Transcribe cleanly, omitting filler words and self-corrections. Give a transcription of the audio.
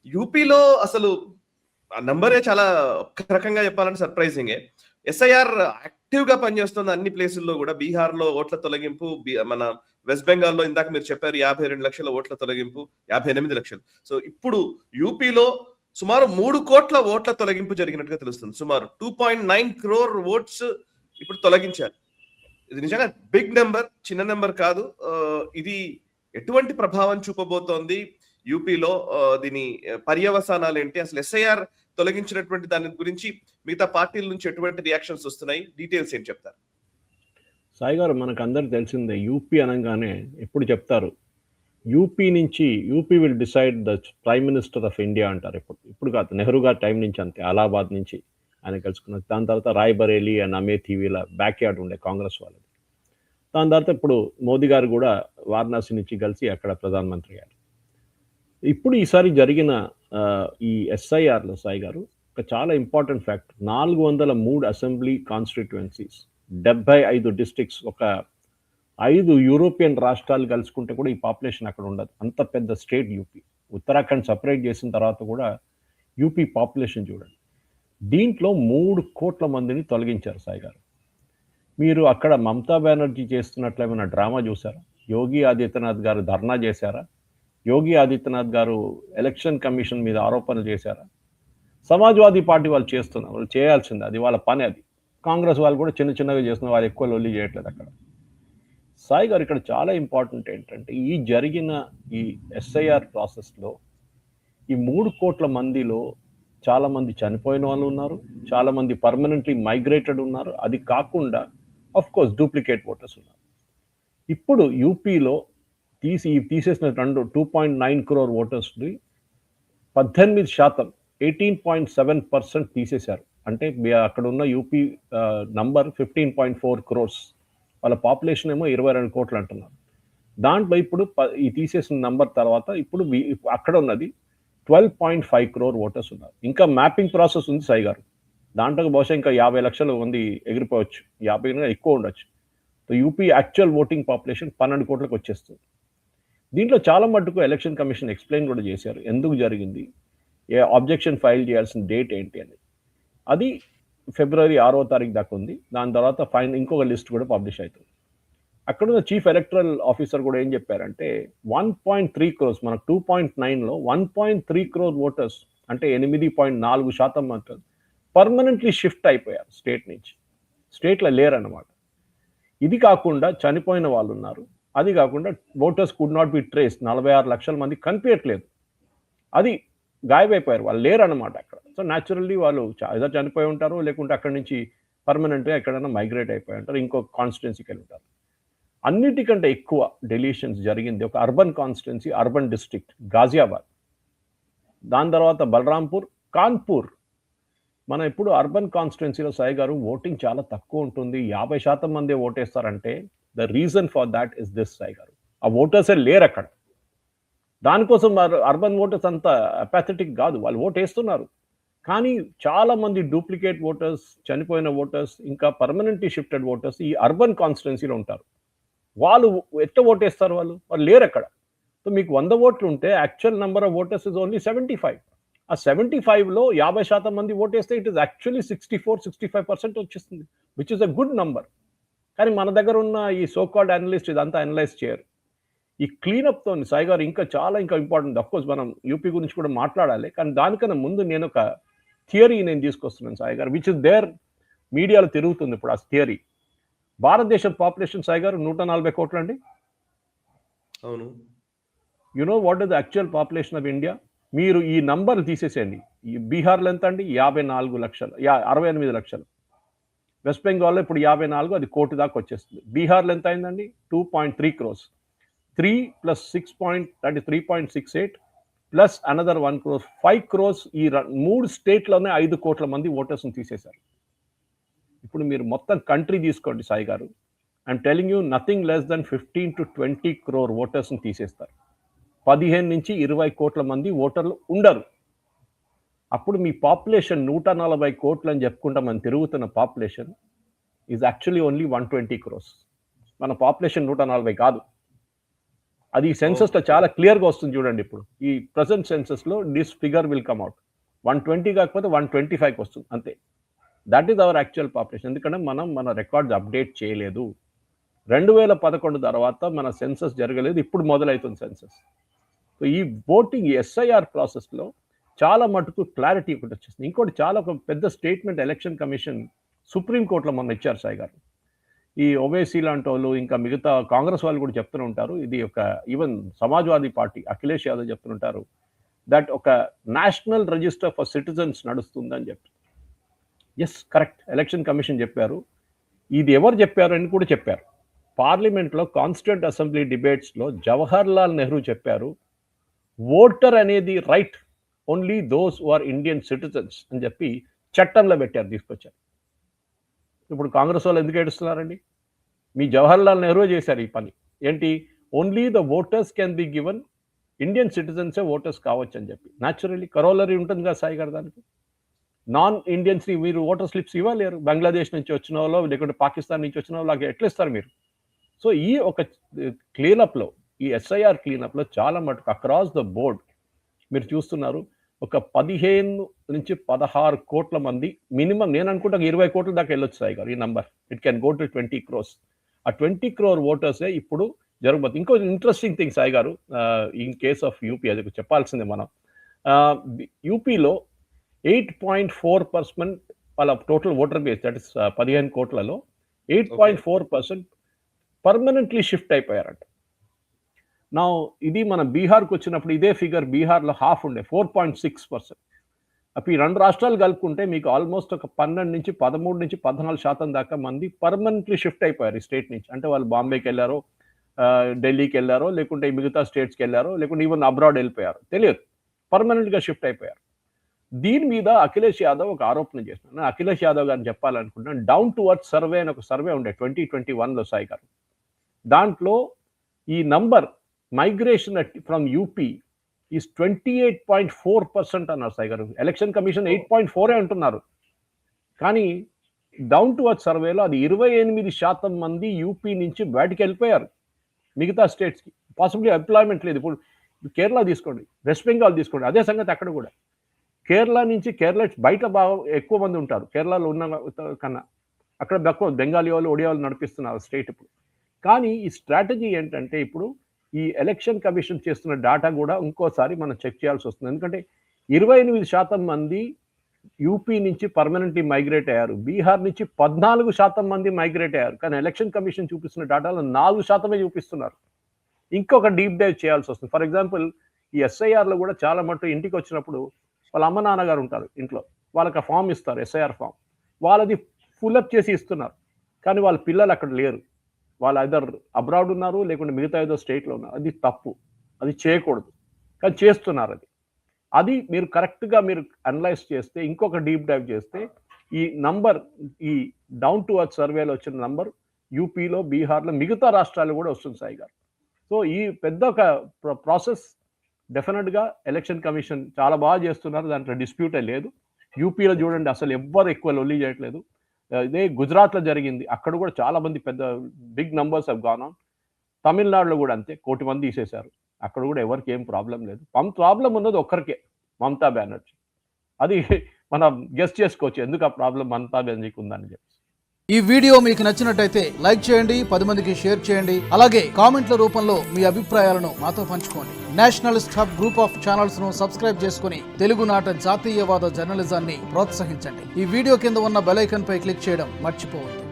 యూపీలో అసలు ఆ నంబరే చాలా ఒక రకంగా చెప్పాలంటే సర్ప్రైజింగే. ఎస్ఐఆర్ యాక్టివ్ గా పనిచేస్తుంది అన్ని ప్లేసుల్లో కూడా. బీహార్ లో ఓట్ల తొలగింపు, మన వెస్ట్ బెంగాల్లో ఇందాక మీరు చెప్పారు 52 లక్షల ఓట్ల తొలగింపు, 58 లక్షలు. సో ఇప్పుడు యూపీలో సుమారు 3 కోట్ల ఓట్ల తొలగింపు జరిగినట్టుగా తెలుస్తుంది. సుమారు 2.9 crore ఓట్స్ ఇప్పుడు తొలగించారు. ఇది నిజంగా బిగ్ నెంబర్, చిన్న నెంబర్ కాదు. ఇది ఎటువంటి ప్రభావం చూపబోతోంది యూపీలో? దీని పర్యవసానాలు ఏంటి? అసలు ఎస్ఐఆర్ తొలగించినటువంటి దాని గురించి మిగతా పార్టీల నుంచి ఎటువంటి రియాక్షన్స్ వస్తున్నాయి? డీటెయిల్స్ ఏం చెప్తారు? సాయి గారు, మనకు అందరు తెలిసిందే, యూపీ అనగానే ఎప్పుడు చెప్తారు యూపీ నుంచి UP will decide the prime minister of India అంటారు. ఇప్పుడు కాదు, నెహ్రూ గారి టైం నుంచి అంతే. అలహాబాద్ నుంచి ఆయన కలుసుకున్నారు. దాని తర్వాత రాయ్బరేలీ అండ్ అమేథీ వీళ్ళ బ్యాక్ యార్డ్ ఉండే కాంగ్రెస్ వాళ్ళది. దాని తర్వాత ఇప్పుడు మోదీ గారు కూడా వారణాసి నుంచి కలిసి అక్కడ ప్రధానమంత్రి గారు. ఇప్పుడు ఈసారి జరిగిన ఈ ఎస్ఐఆర్లో సాయి గారు ఒక చాలా important fact, 403 assembly constituencies, 75 districts, ఒక 5 యూరోపియన్ రాష్ట్రాలు కలుసుకుంటే కూడా ఈ పాపులేషన్ అక్కడ ఉండదు. అంత పెద్ద స్టేట్ యూపీ. ఉత్తరాఖండ్ సపరేట్ చేసిన తర్వాత కూడా యూపీ పాపులేషన్ చూడండి. దీంట్లో 3 కోట్ల మందిని తొలగించారు సాయి గారు. మీరు అక్కడ మమతా బెనర్జీ చేస్తున్నట్లు ఏమైనా డ్రామా చూసారా? యోగి ఆదిత్యనాథ్ గారు ధర్నా చేశారా? యోగి ఆదిత్యనాథ్ గారు ఎలక్షన్ కమిషన్ మీద ఆరోపణలు చేశారా? సమాజ్వాదీ పార్టీ వాళ్ళు చేస్తున్నారు, వాళ్ళు చేయాల్సిందే, అది వాళ్ళ పని. అది కాంగ్రెస్ వాళ్ళు కూడా చిన్న చిన్నగా చేస్తున్నారు, వాళ్ళు ఎక్కువ లొల్లి చేయట్లేదు అక్కడ. సాయి గారు, ఇక్కడ చాలా ఇంపార్టెంట్ ఏంటంటే ఈ జరిగిన ఈ ఎస్ఐఆర్ ప్రాసెస్లో ఈ 3 కోట్ల మందిలో చాలామంది చనిపోయిన వాళ్ళు ఉన్నారు, చాలామంది పర్మనెంట్లీ మైగ్రేటెడ్ ఉన్నారు. అది కాకుండా ఆఫ్ కోర్స్ డూప్లికేట్ ఓటర్స్ ఉన్నారు. ఇప్పుడు యూపీలో తీసేసిన 2.9 crore ఓటర్స్ని 18%, 18.7% తీసేశారు. అంటే అక్కడ ఉన్న యూపీ నంబర్ 15.4 crores, వాళ్ళ పాపులేషన్ ఏమో 22 కోట్లు అంటున్నారు. దాంట్లో ఇప్పుడు ఈ తీసేసిన నంబర్ తర్వాత ఇప్పుడు అక్కడ ఉన్నది 12.5 crore ఓటర్స్ ఉన్నారు. ఇంకా మ్యాపింగ్ ప్రాసెస్ ఉంది సాయి గారు. దాంట్లో బహుశా ఇంకా 50 లక్షల మంది ఎగిరిపోవచ్చు, 50 ఎక్కువ ఉండొచ్చు. యూపీ యాక్చువల్ ఓటింగ్ పాపులేషన్ 12 కోట్లకు వచ్చేస్తుంది. దీంట్లో చాలా మటుకు ఎలక్షన్ కమిషన్ ఎక్స్ప్లెయిన్ కూడా చేశారు ఎందుకు జరిగింది, ఆబ్జెక్షన్ ఫైల్ చేయాల్సిన డేట్ ఏంటి అని. అది ఫిబ్రవరి 6వ తారీఖు దాకా ఉంది. దాని తర్వాత ఇంకొక లిస్ట్ కూడా పబ్లిష్ అవుతుంది. అక్కడ ఉన్న చీఫ్ ఎలక్టరల్ ఆఫీసర్ కూడా ఏం చెప్పారంటే 1.3 crores, మనకు 2.9లో 1.3 crore ఓటర్స్ అంటే 8.4% పర్మనెంట్లీ షిఫ్ట్ అయిపోయారు స్టేట్ నుంచి, స్టేట్లో లేరన్నమాట. ఇది కాకుండా చనిపోయిన వాళ్ళు ఉన్నారు. అది కాకుండా voters could not be trace, 46 లక్షల మంది కనిపించట్లేదు, అది గాయమైపోయారు, వాళ్ళు లేరన్నమాట అక్కడ. సో న్యాచురల్లీ వాళ్ళు ఏదో చనిపోయి ఉంటారు, లేకుంటే అక్కడి నుంచి పర్మనెంట్గా ఎక్కడైనా మైగ్రేట్ అయిపోయి ఉంటారు, ఇంకో కాన్స్టిట్యున్సీకి వెళ్ళి ఉంటారు. అన్నిటికంటే ఎక్కువ డెలీషన్స్ జరిగింది ఒక urban constituency, urban district Ghaziabad. దాని తర్వాత బలరాంపూర్, కాన్పూర్. మనం ఇప్పుడు అర్బన్ కాన్స్టిట్యున్సీలో సాయి గారు ఓటింగ్ చాలా తక్కువ ఉంటుంది, 50% మంది ఓటేస్తారంటే the reason for that is this Sai గారు, ఆ ఓటర్సే లేరు అక్కడ. దానికోసం అర్బన్ ఓటర్స్ అంతా అపాథెటిక్ కాదు, వాళ్ళు ఓట్ వేస్తున్నారు. కానీ చాలా మంది డూప్లికేట్ ఓటర్స్, చనిపోయిన ఓటర్స్, ఇంకా పర్మనెంట్లీ షిఫ్టెడ్ ఓటర్స్ ఈ అర్బన్ కాన్స్టిట్యున్సీలో ఉంటారు. వాళ్ళు ఎట్లా ఓటేస్తారు? వాళ్ళు లేరు అక్కడ. సో మీకు 100 ఓట్లు ఉంటే actual number of voters is only 75. ఆ 75లో 50% మంది ఓటేస్తే ఇట్ ఈస్ యాక్చువల్లీ 64-65% వచ్చేస్తుంది, which is a good number. కానీ మన దగ్గర ఉన్న ఈ సోకాల్డ్ అనలిస్ట్ ఇదంతా అనలైజ్ చేయరు. ఈ క్లీనప్తో సాయి గారు ఇంకా ఇంపార్టెంట్. అఫ్కోర్స్ మనం యూపీ గురించి కూడా మాట్లాడాలి, కానీ దానికన్నా ముందు నేను ఒక థియరీ తీసుకొస్తున్నాను సాయి గారు, విచ్ ఇస్ దేర్, మీడియాలో తిరుగుతుంది ఇప్పుడు ఆ థియరీ. భారతదేశం పాపులేషన్ సాయి గారు 140 కోట్లు అండి. అవును. You know what is the actual population of India? మీరు ఈ నంబర్ తీసేసేయండి. ఈ బీహార్లో ఎంత అండి? 54 లక్షలు, 68 లక్షలు. వెస్ట్ బెంగాల్లో ఇప్పుడు 54, అది కోటి దాకా వచ్చేస్తుంది. బీహార్లో ఎంత అయిందండి? 2.3 crores. 3 + 6 that is 3.68 plus another 1 crore, 5 crores. ఈ 3 స్టేట్లోనే 5 కోట్ల మంది ఓటర్స్ని తీసేశారు. ఇప్పుడు మీరు మొత్తం కంట్రీ తీసుకోండి సాయి గారు, I'm telling you nothing less than 15 to 20 crore ఓటర్స్ని తీసేస్తారు. 15 నుంచి 20 కోట్ల మంది ఓటర్లు ఉండరు. అప్పుడు మీ పాపులేషన్ 140 కోట్లు అని చెప్పుకుంటా మనం తిరుగుతున్న population is actually only 120 crores. మన పాపులేషన్ 140 కాదు. అది సెన్సస్ లో చాలా క్లియర్ గా వస్తుంది చూడండి. ఇప్పుడు ఈ ప్రజెంట్ సెన్సస్ లో this figure will come out. 120 కాకపోతే 125 వస్తుంది అంతే. That is our actual population. ఎందుకంటే మనం మన రికార్డ్స్ అప్డేట్ చేయలేదు. 2011 తర్వాత మన సెన్సస్ జరగలేదు, ఇప్పుడు మొదలవుతుంది సెన్సస్. సో ఈ ఓటింగ్ ఎస్ఐఆర్ ప్రాసెస్లో చాలా మటుకు క్లారిటీ ఒకటి వచ్చేసింది. ఇంకోటి చాలా ఒక పెద్ద స్టేట్మెంట్ ఎలక్షన్ కమిషన్ సుప్రీంకోర్టులో మొన్న ఇచ్చారు సాయి గారు. ఈ ఓవైసీ లాంటి వాళ్ళు ఇంకా మిగతా కాంగ్రెస్ వాళ్ళు కూడా చెప్తూనే ఉంటారు, ఇది ఒక ఈవెన్ సమాజ్వాదీ పార్టీ అఖిలేష్ యాదవ్ చెప్తుంటారు దట్ ఒక నేషనల్ రిజిస్టర్ ఫర్ సిటిజన్స్ నడుస్తుందని చెప్పి. ఎస్ కరెక్ట్, ఎలక్షన్ కమిషన్ చెప్పారు. ఇది ఎవరు చెప్పారు అని కూడా చెప్పారు. పార్లమెంట్లో కాన్స్టిట్యూంట్ అసెంబ్లీ డిబేట్స్లో జవహర్ లాల్ నెహ్రూ చెప్పారు, ఓటర్ అనేది right only those who are Indian citizens అని చెప్పి చట్టంలో పెట్టారు, తీసుకొచ్చారు. ఇప్పుడు కాంగ్రెస్ వాళ్ళు ఎందుకు ఏడుస్తున్నారండి? మీ జవహర్ లాల్ నెహ్రూ చేశారు ఈ పని. ఏంటి, only the voters can be given, Indian సిటిజన్సే ఓటర్స్ కావచ్చు అని చెప్పి. న్యాచురల్లీ కరోలరీ ఉంటుంది కదా సాయి గారు దానికి. నాన్ ఇండియన్స్ని మీరు ఓటర్ స్లిప్స్ ఇవ్వలేరు. బంగ్లాదేశ్ నుంచి వచ్చిన వాళ్ళు లేకుంటే పాకిస్తాన్ నుంచి వచ్చిన వాళ్ళు ఎట్లా ఇస్తారు మీరు? సో ఈ ఒక క్లీనప్లో, ఈ ఎస్ఐఆర్ క్లీనప్లో చాలా మటుకు అక్రాస్ ద బోర్డ్ మీరు చూస్తున్నారు. ఒక 15 నుంచి 16 కోట్ల మంది మినిమం, నేను అనుకుంటా 20 కోట్ల దాకా వెళ్ళొచ్చు సాయి గారు ఈ number. It can go to 20 crores. ఆ 20 crore ఓటర్సే ఇప్పుడు జరగబోతుంది. ఇంకో ఇంట్రెస్టింగ్ థింగ్ సాయి గారు, ఇన్ కేస్ ఆఫ్ యూపీ అది చెప్పాల్సిందే మనం. యూపీలో 8.4% వాళ్ళ total voter base, that is 15 కోట్లలో 8.4% పర్మనెంట్లీ షిఫ్ట్ అయిపోయారంట. నా ఇది మన బీహార్కి వచ్చినప్పుడు ఇదే ఫిగర్ బీహార్లో హాఫ్ ఉండే 4.6%. అప్పుడు ఈ రెండు రాష్ట్రాలు కలుపుకుంటే మీకు ఆల్మోస్ట్ ఒక 12 నుంచి 13 నుంచి 14% దాకా మంది పర్మనెంట్లీ షిఫ్ట్ అయిపోయారు ఈ స్టేట్ నుంచి. అంటే వాళ్ళు బాంబేకి వెళ్ళారో, ఢిల్లీకి వెళ్ళారో, లేకుంటే మిగతా స్టేట్స్కి వెళ్ళారో, లేకుంటే ఈవెన్ అబ్రాడ్ వెళ్ళిపోయారు, తెలియదు, పర్మనెంట్గా షిఫ్ట్ అయిపోయారు. దీని మీద అఖిలేష్ యాదవ్ ఒక ఆరోపణ చేస్తున్నాను. నేను అఖిలేష్ యాదవ్ గారిని చెప్పాలనుకుంటున్నాను. డౌన్ టు అర్త్ సర్వే అని ఒక సర్వే ఉండే 2021లో సాయి గారు. దాంట్లో ఈ number migration from UP is 28.4% అన్నారు సాయి గారు. ఎలక్షన్ కమిషన్ 8.4 అంటున్నారు, కానీ డౌన్ టు అర్త్ సర్వేలో అది 28% మంది యూపీ నుంచి బయటికి వెళ్ళిపోయారు మిగతా స్టేట్స్కి. పాసిబిలీ ఎంప్లాయ్మెంట్ లేదు. ఇప్పుడు కేరళ తీసుకోండి, వెస్ట్ బెంగాల్ తీసుకోండి, అదే సంగతి అక్కడ కూడా. కేరళ నుంచి బయట బాగా ఎక్కువ మంది ఉంటారు కేరళలో ఉన్న కన్నా. అక్కడ తక్కువ బెంగాలీ వాళ్ళు, ఒడియా వాళ్ళు నడిపిస్తున్నారు స్టేట్ ఇప్పుడు. కానీ ఈ స్ట్రాటజీ ఏంటంటే ఇప్పుడు ఈ ఎలక్షన్ కమిషన్ చేస్తున్న డేటా కూడా ఇంకోసారి మనం చెక్ చేయాల్సి వస్తుంది. ఎందుకంటే 28% మంది యూపీ నుంచి పర్మనెంట్లీ మైగ్రేట్ అయ్యారు, బీహార్ నుంచి 14% మంది మైగ్రేట్ అయ్యారు. కానీ ఎలక్షన్ కమిషన్ చూపిస్తున్న డేటాలో 4% చూపిస్తున్నారు. ఇంకొక డీప్ డైవ్ చేయాల్సి వస్తుంది. ఫర్ ఎగ్జాంపుల్ ఈ ఎస్ఐఆర్లో కూడా చాలా మటుకు ఇంటికి వచ్చినప్పుడు వాళ్ళ అమ్మ నాన్నగారు ఉంటారు ఇంట్లో, వాళ్ళకి ఆ ఫామ్ ఇస్తారు, ఎస్ఐఆర్ ఫామ్, వాళ్ళది ఫుల్అప్ చేసి ఇస్తున్నారు. కానీ వాళ్ళ పిల్లలు అక్కడ లేరు, వాళ్ళు ఐదర్ అబ్రాడ్ ఉన్నారు, లేకుంటే మిగతా ఏదో స్టేట్లో ఉన్నారు. అది తప్పు, అది చేయకూడదు, కానీ చేస్తున్నారు. అది మీరు కరెక్ట్గా మీరు అనలైజ్ చేస్తే, ఇంకొక డీప్ డైవ్ చేస్తే ఈ నంబర్, ఈ డౌన్ టు అర్త్ సర్వేలో వచ్చిన నంబర్ యూపీలో, బీహార్లో, మిగతా రాష్ట్రాలు కూడా వస్తుంది సాయి గారు. సో ఈ పెద్ద ఒక ప్రాసెస్ డెఫినెట్గా ఎలక్షన్ కమిషన్ చాలా బాగా చేస్తున్నారు, దాంట్లో డిస్ప్యూటే లేదు. యూపీలో చూడండి అసలు ఎవ్వరు ఎక్కువ లొల్లి చేయట్లేదు. ఇదే గుజరాత్లో జరిగింది, అక్కడ కూడా చాలా మంది పెద్ద big numbers have gone on. తమిళనాడులో కూడా అంతే, 1 కోటి మంది తీసేశారు, అక్కడ కూడా ఎవరికి ఏం ప్రాబ్లం లేదు. ప్రాబ్లం ఉన్నది ఒక్కరికే, మమతా బెనర్జీ. అది మనం గెస్ట్ చేసుకోవచ్చు ఎందుకు ఆ ప్రాబ్లం మమతా బెనర్జీకి ఉందని చెప్పి. ఈ వీడియో మీకు నచ్చినట్టయితే లైక్ చేయండి, 10 మందికి షేర్ చేయండి. అలాగే కామెంట్ల రూపంలో మీ అభిప్రాయాలను మాతో పంచుకోండి. Nationalist hub group of channels ను సబ్స్క్రైబ్ చేసుకుని తెలుగునాట జాతీయవాద జర్నలిజాన్ని ప్రోత్సహించండి. ఈ వీడియో కింద ఉన్న బెల్ ఐకాన్ పై క్లిక్ చేయడం మర్చిపోవద్దు.